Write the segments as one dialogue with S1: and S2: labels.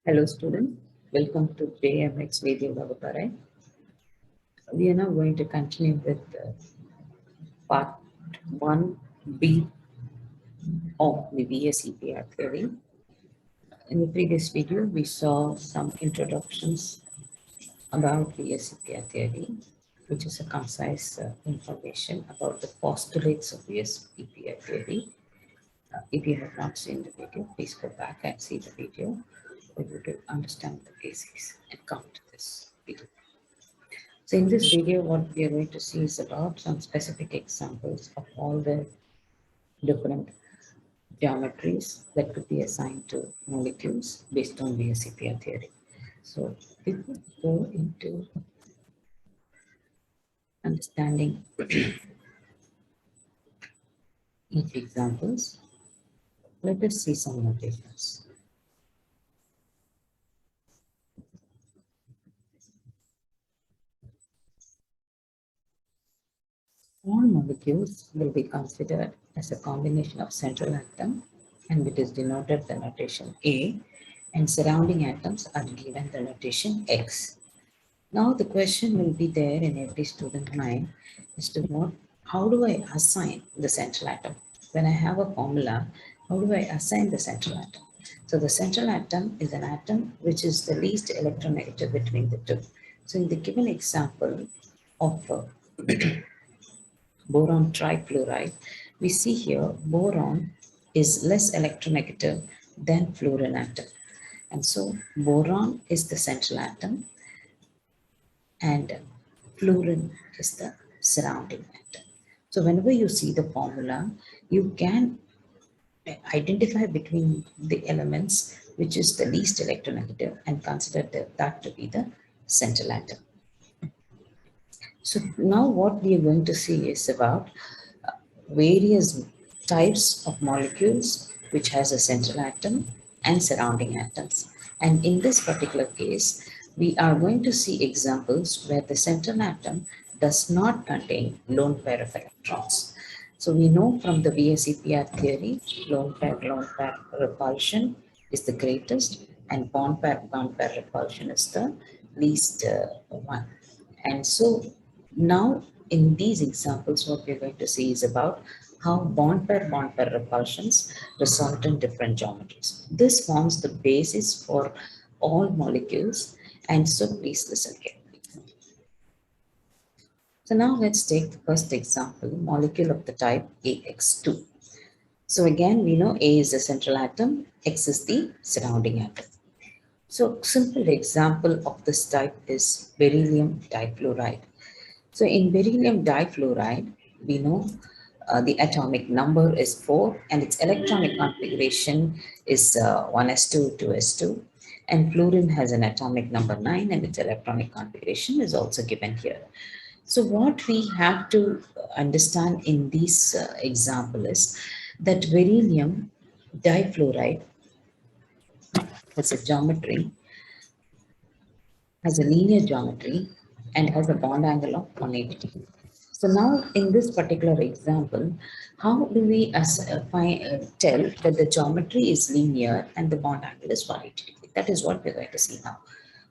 S1: Hello students, welcome to JMX video Vagapare. We are now going to continue with part 1B of the VSEPR theory. In the previous video, we saw some introductions about VSEPR theory, which is a concise information about the postulates of VSEPR theory. If you have not seen the video, please go back and see the video for you to understand the basics and come to this video. So in this video, what we are going to see is about some specific examples of all the different geometries that could be assigned to molecules based on VSEPR theory. So before we go into understanding each examples, let us see some notations. All molecules will be considered as a combination of central atom, and it is denoted the notation A, and surrounding atoms are given the notation X. Now the question will be there in every student mind as to what, how do I assign the central atom? When I have a formula, how do I assign the central atom? So the central atom is an atom which is the least electronegative between the two. So in the given example of boron trifluoride, we see here boron is less electronegative than fluorine atom. And so boron is the central atom and fluorine is the surrounding atom. So whenever you see the formula, you can identify between the elements which is the least electronegative and consider that to be the central atom. So now what we are going to see is about various types of molecules which has a central atom and surrounding atoms. And in this particular case, we are going to see examples where the central atom does not contain lone pair of electrons. So we know from the VSEPR theory, lone pair repulsion is the greatest and bond pair repulsion is the least one. And so now in these examples, what we're going to see is about how bond pair repulsions result in different geometries. This forms the basis for all molecules, and so please listen carefully. So now let's take the first example, molecule of the type AX2. So again, we know A is the central atom, X is the surrounding atom. So simple example of this type is beryllium difluoride. So in beryllium difluoride, we know the atomic number is 4 and its electronic configuration is 1s2, 2s2. And fluorine has an atomic number 9 and its electronic configuration is also given here. So what we have to understand in this example is that beryllium difluoride has a geometry, has a linear geometry and has a bond angle of 180 degrees. So now in this particular example, how do we tell that the geometry is linear and the bond angle is 180 degrees? That is what we're going to see now.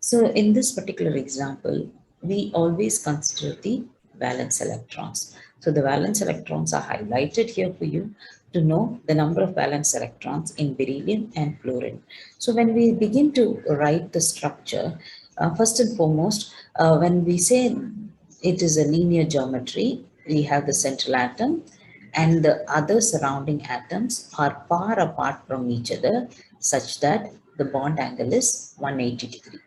S1: So in this particular example, we always consider the valence electrons. So the valence electrons are highlighted here for you to know the number of valence electrons in beryllium and fluorine. So when we begin to write the structure, first and foremost, when we say it is a linear geometry, we have the central atom and the other surrounding atoms are far apart from each other such that the bond angle is 180 degree.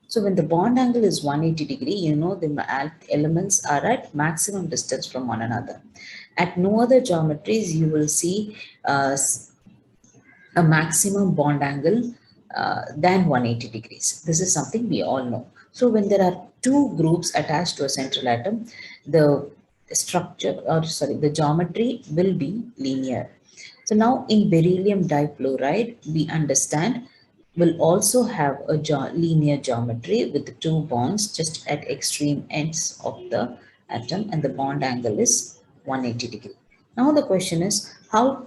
S1: So when the bond angle is 180 degree, you know the elements are at maximum distance from one another. At no other geometries, you will see a maximum bond angle than 180 degrees. This is something we all know. So when there are two groups attached to a central atom, the the geometry will be linear. So now in beryllium difluoride, we understand will also have a linear geometry with the two bonds just at extreme ends of the atom and the bond angle is 180 degree. Now the question is how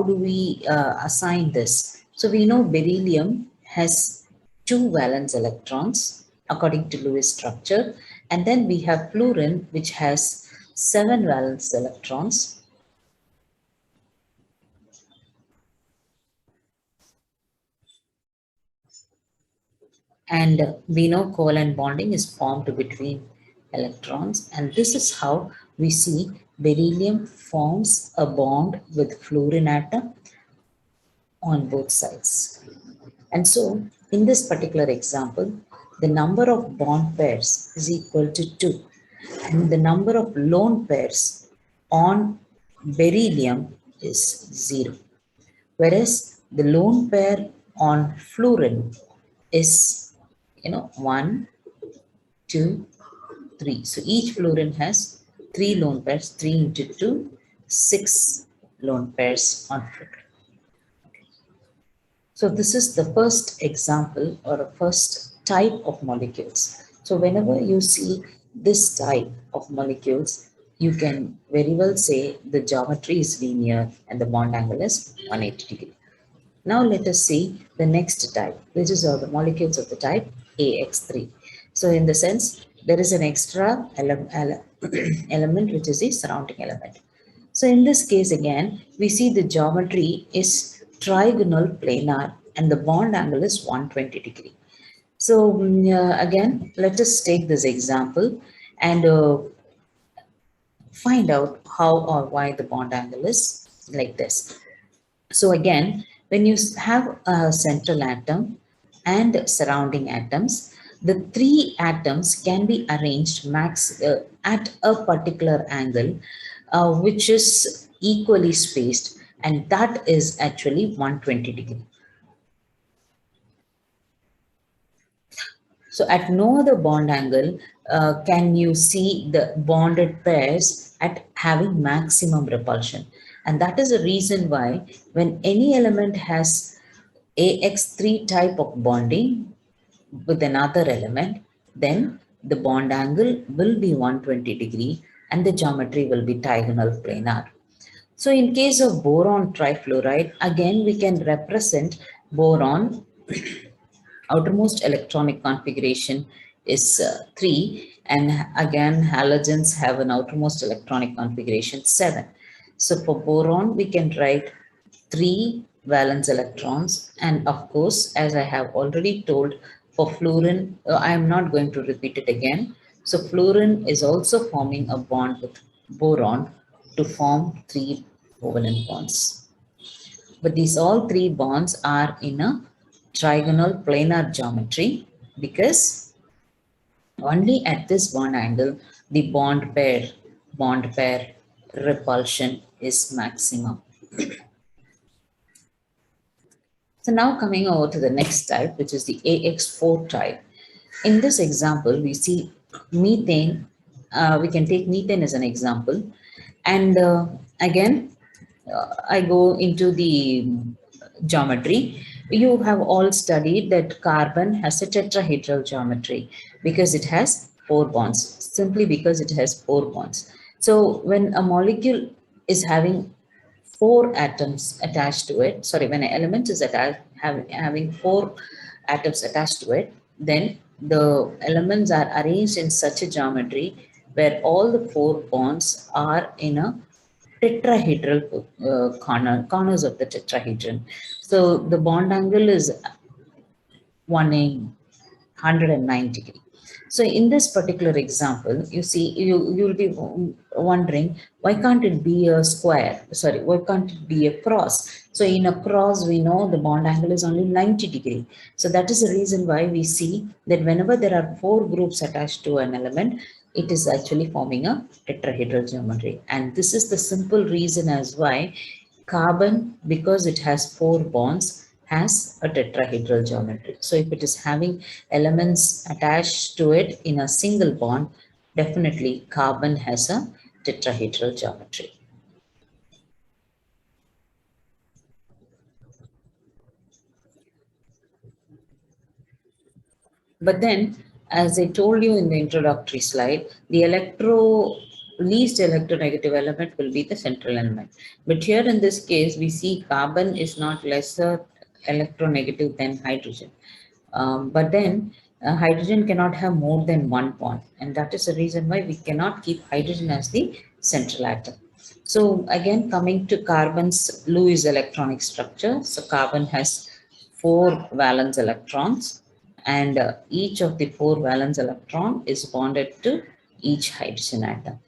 S1: do we assign this? So we know beryllium has 2 valence electrons according to Lewis structure. And then we have fluorine, which has 7 valence electrons. And we know covalent bonding is formed between electrons. And this is how we see beryllium forms a bond with fluorine atom on both sides. And so, in this particular example, the number of bond pairs is equal to 2, and the number of lone pairs on beryllium is 0. Whereas the lone pair on fluorine is, 1, 2, 3. So each fluorine has 3 lone pairs, 3 into 2, 6 lone pairs on fluorine. So this is the first example or a first type of molecules. So whenever you see this type of molecules, you can very well say the geometry is linear and the bond angle is 180 degree. Now let us see the next type, which is the molecules of the type AX3. So in the sense, there is an extra element which is the surrounding element. So in this case again, we see the geometry is trigonal planar and the bond angle is 120 degree. So again, let us take this example and find out how or why the bond angle is like this. So again, when you have a central atom and surrounding atoms, the 3 atoms can be arranged at a particular angle, which is equally spaced, and that is actually 120 degree. So at no other bond angle can you see the bonded pairs at having maximum repulsion. And that is the reason why when any element has AX3 type of bonding with another element, then the bond angle will be 120 degree and the geometry will be diagonal planar. So in case of boron trifluoride, again we can represent boron outermost electronic configuration is 3, and again halogens have an outermost electronic configuration 7. So for boron we can write 3 valence electrons, and of course as I have already told for fluorine, I am not going to repeat it again. So fluorine is also forming a bond with boron to form 3 covalent bonds. But these all 3 bonds are in a trigonal planar geometry because only at this bond angle the bond pair repulsion is maximum. So now coming over to the next type, which is the AX4 type. In this example, we see methane. We can take methane as an example. And again, I go into the geometry. You have all studied that carbon has a tetrahedral geometry because it has 4 bonds, simply because it has 4 bonds. So when a molecule is having 4 atoms attached to it, sorry, when an element is having 4 atoms attached to it, then the elements are arranged in such a geometry where all the 4 bonds are in a tetrahedral corners of the tetrahedron. So the bond angle is 109 degree. So in this particular example, you see, you'll be wondering, why can't it be a square? Sorry, why can't it be a cross? So in a cross, we know the bond angle is only 90 degree. So that is the reason why we see that whenever there are 4 groups attached to an element, it is actually forming a tetrahedral geometry. And this is the simple reason as why carbon, because it has 4 bonds, has a tetrahedral geometry. So if it is having elements attached to it in a single bond, definitely carbon has a tetrahedral geometry. But then, as I told you in the introductory slide, the least electronegative element will be the central element. But here in this case, we see carbon is not lesser electronegative than hydrogen. But then hydrogen cannot have more than one bond, and that is the reason why we cannot keep hydrogen as the central atom. So again, coming to carbon's Lewis electronic structure. So carbon has four valence electrons, and each of the four valence electron is bonded to each hydrogen atom.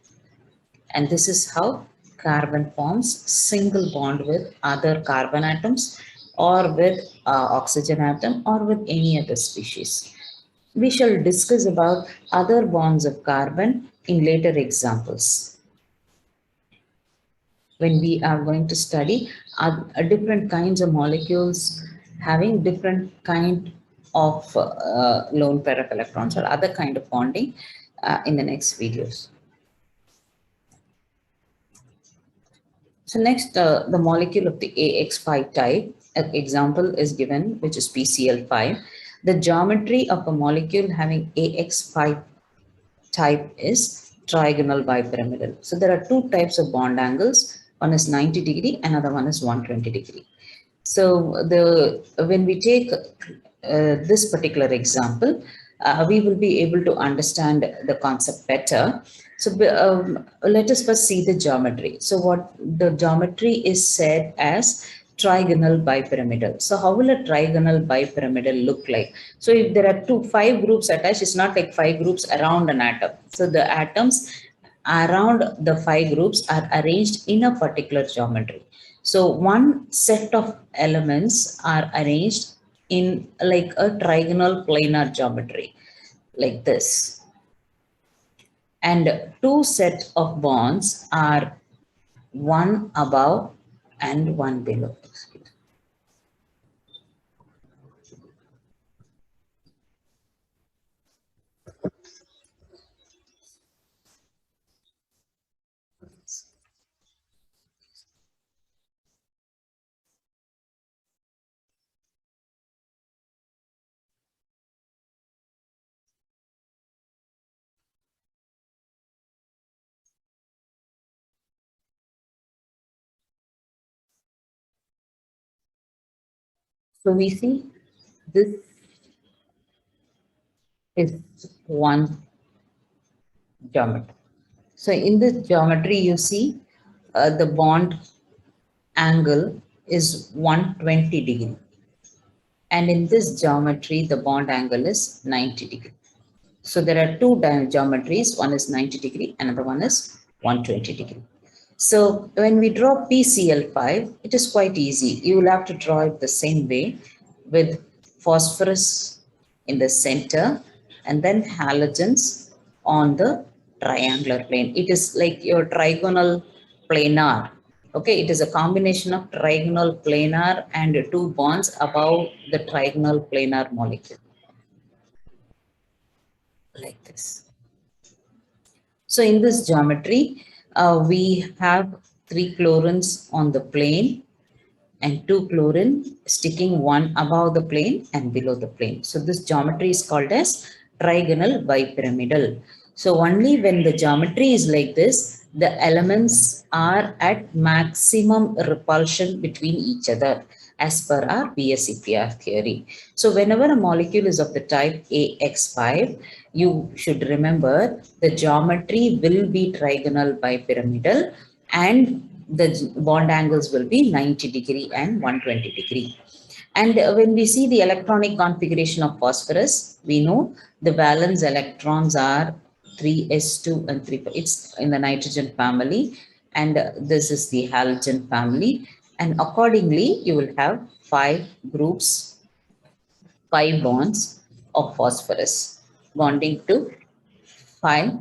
S1: And this is how carbon forms single bond with other carbon atoms, or with oxygen atom, or with any other species. We shall discuss about other bonds of carbon in later examples, when we are going to study different kinds of molecules having different kind of lone pair of electrons or other kind of bonding in the next videos. So next, the molecule of the AX5 type, an example is given, which is PCl5. The geometry of a molecule having AX5 type is trigonal bipyramidal. So there are two types of bond angles. One is 90 degree, another one is 120 degree. So when we take this particular example, we will be able to understand the concept better. So let us first see the geometry. So what the geometry is said as trigonal bipyramidal. So how will a trigonal bipyramidal look like? So if there are five groups attached, it's not like five groups around an atom. So the atoms around the five groups are arranged in a particular geometry. So one set of elements are arranged in like a trigonal planar geometry, like this. And two set of bonds are one above and one below. So we see this is one geometry. So in this geometry, you see the bond angle is 120 degree. And in this geometry, the bond angle is 90 degree. So there are two geometries, one is 90 degree, another one is 120 degree. So when we draw PCl5, it is quite easy. You will have to draw it the same way, with phosphorus in the center and then halogens on the triangular plane. It is like your trigonal planar. Okay, it is a combination of trigonal planar and two bonds above the trigonal planar molecule, like this. So in this geometry, we have three chlorines on the plane and two chlorine sticking one above the plane and below the plane. So this geometry is called as trigonal bipyramidal. So only when the geometry is like this, the elements are at maximum repulsion between each other, as per our VSEPR theory. So whenever a molecule is of the type AX5, you should remember the geometry will be trigonal bipyramidal, and the bond angles will be 90 degree and 120 degree. And when we see the electronic configuration of phosphorus, we know the valence electrons are 3s2 and 3. It's in the nitrogen family, and this is the halogen family. And accordingly, you will have five groups, five bonds of phosphorus bonding to five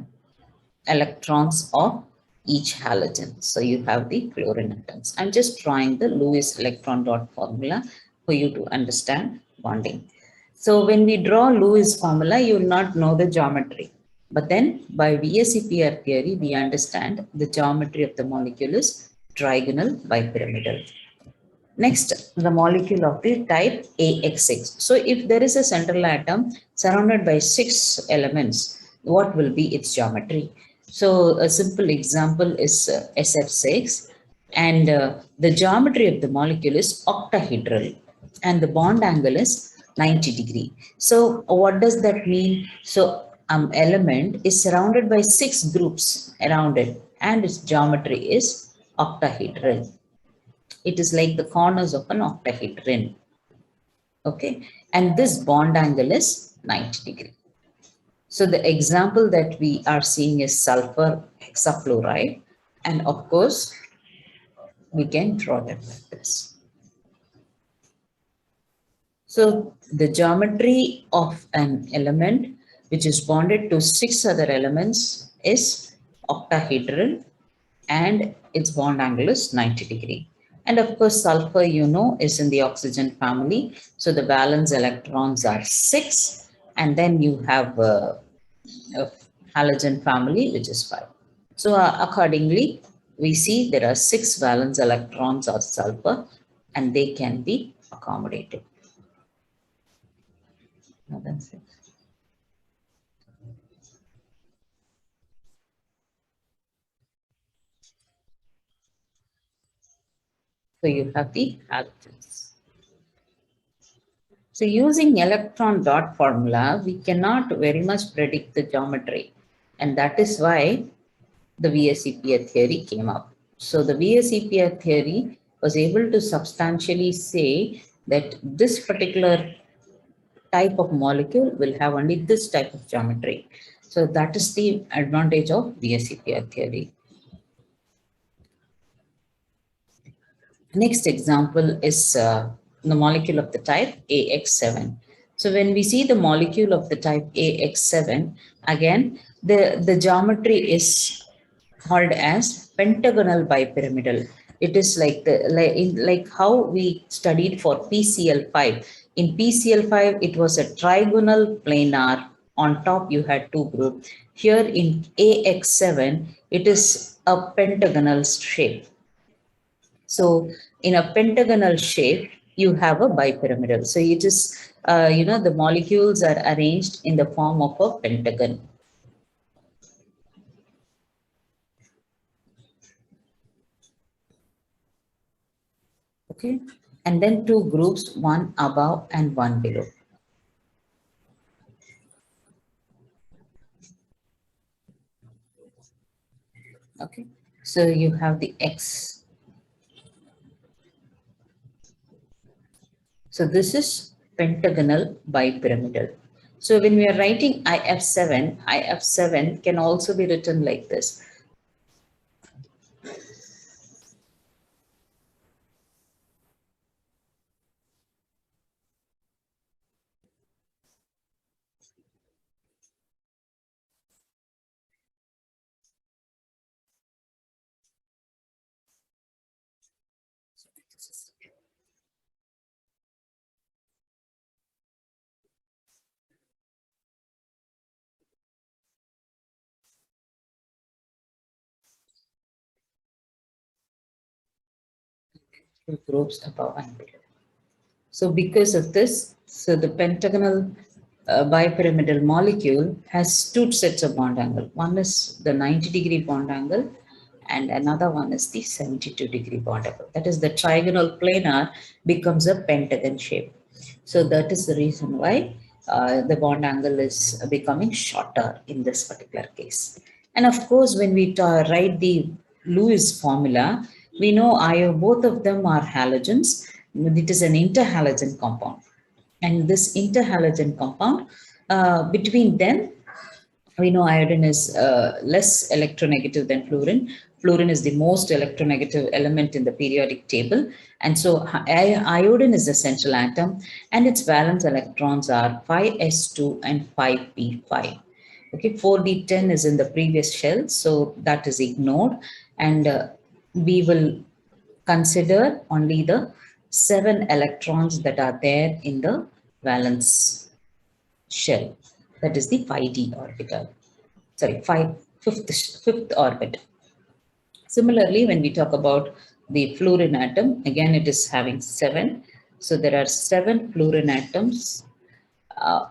S1: electrons of each halogen. So you have the chlorine atoms. I'm just drawing the Lewis electron dot formula for you to understand bonding. So when we draw Lewis formula, you will not know the geometry. But then by VSEPR theory, we understand the geometry of the molecule is trigonal bipyramidal. Next, the molecule of the type AX6. So if there is a central atom surrounded by six elements, what will be its geometry? So a simple example is SF6, and the geometry of the molecule is octahedral, and the bond angle is 90 degree. So what does that mean? So element is surrounded by 6 groups around it, and its geometry is octahedral. It is like the corners of an octahedron. Okay, and this bond angle is 90 degree. So the example that we are seeing is sulfur hexafluoride, and of course we can draw them like this. So the geometry of an element which is bonded to 6 other elements is octahedral, and its bond angle is 90 degree. And of course, sulfur, is in the oxygen family. So the valence electrons are 6, and then you have a halogen family, which is 5. So accordingly, we see there are 6 valence electrons of sulfur, and they can be accommodated. More than 6. So you have the halogens. So using electron dot formula, we cannot very much predict the geometry. And that is why the VSEPR theory came up. So the VSEPR theory was able to substantially say that this particular type of molecule will have only this type of geometry. So that is the advantage of VSEPR theory. Next example is the molecule of the type AX7. So when we see the molecule of the type AX7, again, the geometry is called as pentagonal bipyramidal. It is like like how we studied for PCl5. In PCl5, it was a trigonal planar. On top, you had 2 groups. Here in AX7, it is a pentagonal shape. So in a pentagonal shape, you have a bipyramidal. So it is, the molecules are arranged in the form of a pentagon. Okay. And then 2 groups, one above and one below. Okay. So you have the X. So this is pentagonal bipyramidal. So when we are writing IF7 can also be written like this. Two groups above and below. So because of this, so the pentagonal bipyramidal molecule has 2 sets of bond angle. One is the 90-degree bond angle, and another one is the 72-degree bond angle. That is, the trigonal planar becomes a pentagon shape. So that is the reason why the bond angle is becoming shorter in this particular case. And of course, when we write the Lewis formula, we know both of them are halogens. It is an interhalogen compound. And this interhalogen compound, between them, we know iodine is less electronegative than fluorine. Fluorine is the most electronegative element in the periodic table. And so iodine is the central atom, and its valence electrons are 5s2 and 5p5. Okay, 4d10 is in the previous shell, so that is ignored. And we will consider only the 7 electrons that are there in the valence shell. That is the 5d orbital. Sorry, fifth orbit. Similarly, when we talk about the fluorine atom, again it is having 7. So there are 7 fluorine atoms, uh,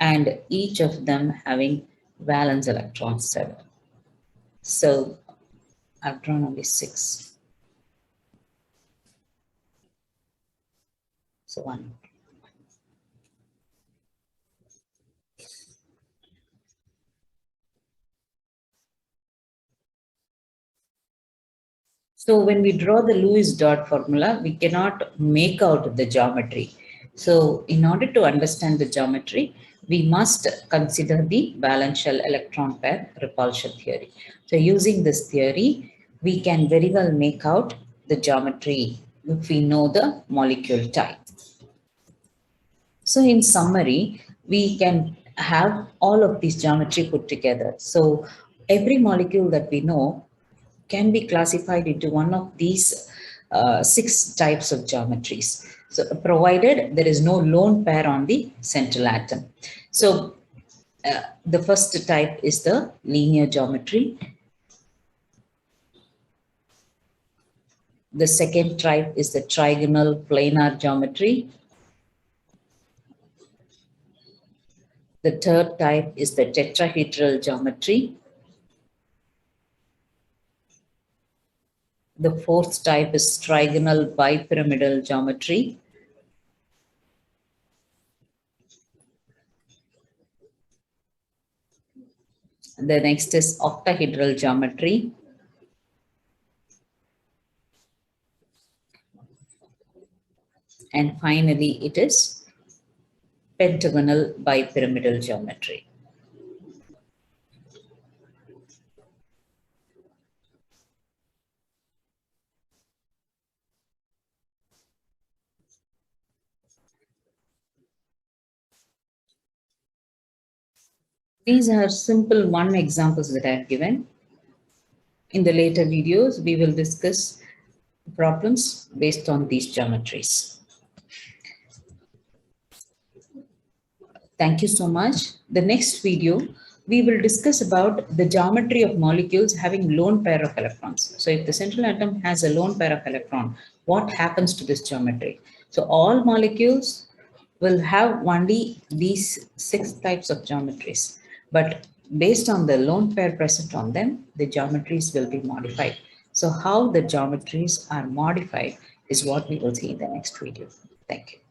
S1: and each of them having valence electrons 7. So I've drawn only 6. so on. So when we draw the Lewis dot formula, we cannot make out the geometry. So in order to understand the geometry, we must consider the valence shell electron pair repulsion theory. So using this theory, we can very well make out the geometry if we know the molecule type. So in summary, we can have all of these geometry put together. So every molecule that we know can be classified into one of these 6 types of geometries. So provided there is no lone pair on the central atom. So the first type is the linear geometry. The second type is the trigonal planar geometry. The third type is the tetrahedral geometry. The fourth type is trigonal bipyramidal geometry. The next is octahedral geometry. And finally, it is pentagonal bipyramidal geometry. These are simple one examples that I have given. In the later videos, we will discuss problems based on these geometries. Thank you so much. The next video, we will discuss about the geometry of molecules having lone pair of electrons. So if the central atom has a lone pair of electron, what happens to this geometry? So all molecules will have only these 6 types of geometries, but based on the lone pair present on them, the geometries will be modified. So how the geometries are modified is what we will see in the next video. Thank you.